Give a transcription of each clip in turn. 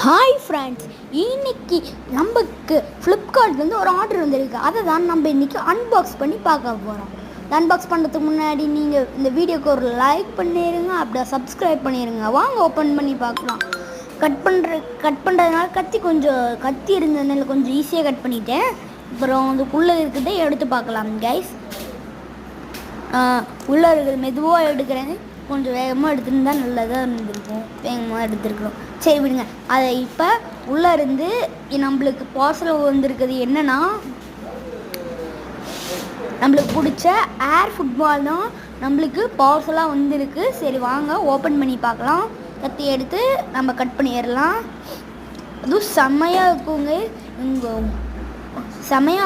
Hi friends, இன்னைக்கு நமக்கு ஃப்ளிப்கார்ட்லேருந்து ஒரு ஆர்டர் வந்திருக்கு. அதை தான் நம்ம இன்றைக்கி அன்பாக்ஸ் பண்ணி பார்க்க போகிறோம். அன்பாக்ஸ் பண்ணுறதுக்கு முன்னாடி நீங்கள் இந்த வீடியோக்கு ஒரு லைக் பண்ணிடுங்க, அப்படியே சப்ஸ்கிரைப் பண்ணிடுங்க. வாங்க ஓப்பன் பண்ணி பார்க்கலாம். கட் பண்ணுறதுனால கத்தி இருந்ததுனால கொஞ்சம் ஈஸியாக கட் பண்ணிட்டேன். அப்புறம் அதுக்குள்ளே இருக்கிறத எடுத்து பார்க்கலாம் கைஸ். உள்ளே இருக்கிறது மெதுவாக எடுக்கிறேன், கொஞ்சம் வேகமாக எடுத்துருந்தா நல்லதாக இருந்திருக்கும். வேகமாக எடுத்துருக்கணும். சரி விடுங்க. அதை இப்போ உள்ளே இருந்து நம்மளுக்கு பார்சல் வந்திருக்குது என்னென்னா, நம்மளுக்கு பிடிச்ச ஏர் ஃபுட்பால் தான் நம்மளுக்கு பார்சலாக வந்திருக்கு. சரி வாங்க ஓப்பன் பண்ணி பார்க்கலாம். கத்தி எடுத்து நம்ம கட் பண்ணிடலாம். அதுவும் செம்மையாக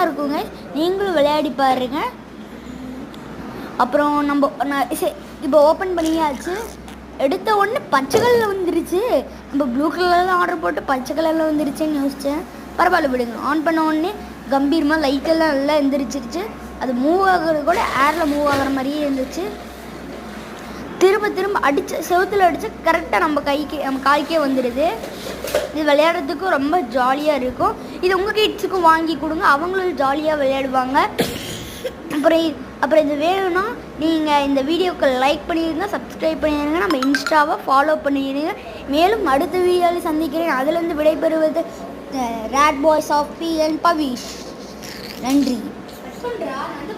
இருக்குங்க. நீங்களும் விளையாடி பாருங்க. அப்புறம் இப்போ ஓப்பன் பண்ணியாச்சு. எடுத்த உடனே பச்சை கலரில் வந்துருச்சு. நம்ம ப்ளூ கலரில் ஆர்டர் போட்டு பச்சை கலரில் வந்துருச்சுன்னு யோசித்தேன். பரவாயில்ல விடுங்க. ஆன் பண்ண உடனே கம்பீரமாக லைட்டெல்லாம் நல்லா எழுந்திரிச்சிருச்சு. அது மூவ் ஆகிறது கூட ஏரில் மூவ் ஆகிற மாதிரியே இருந்துச்சு. திரும்ப செவுத்தில் அடித்து கரெக்டாக நம்ம காய்க்கே வந்துடுது. இது விளையாடுறதுக்கும் ரொம்ப ஜாலியாக இருக்கும். இது உங்கள் கிட்ஸுக்கும் வாங்கி கொடுங்க, அவங்களும் ஜாலியாக விளையாடுவாங்க. அப்புறம் இது வேணும்னா நீங்கள் இந்த வீடியோக்கு லைக் பண்ணிடுங்க, சப்ஸ்கிரைப் பண்ணிடுங்க, நம்ம இன்ஸ்டாவை ஃபாலோ பண்ணிடுங்க. மேலும் அடுத்த வீடியோவில் சந்திக்கிறேன். அதிலிருந்து விடைபெறுவது ரேட் பாய்ஸ் ஆஃப் பி அண்ட் பவிஷ். நன்றி.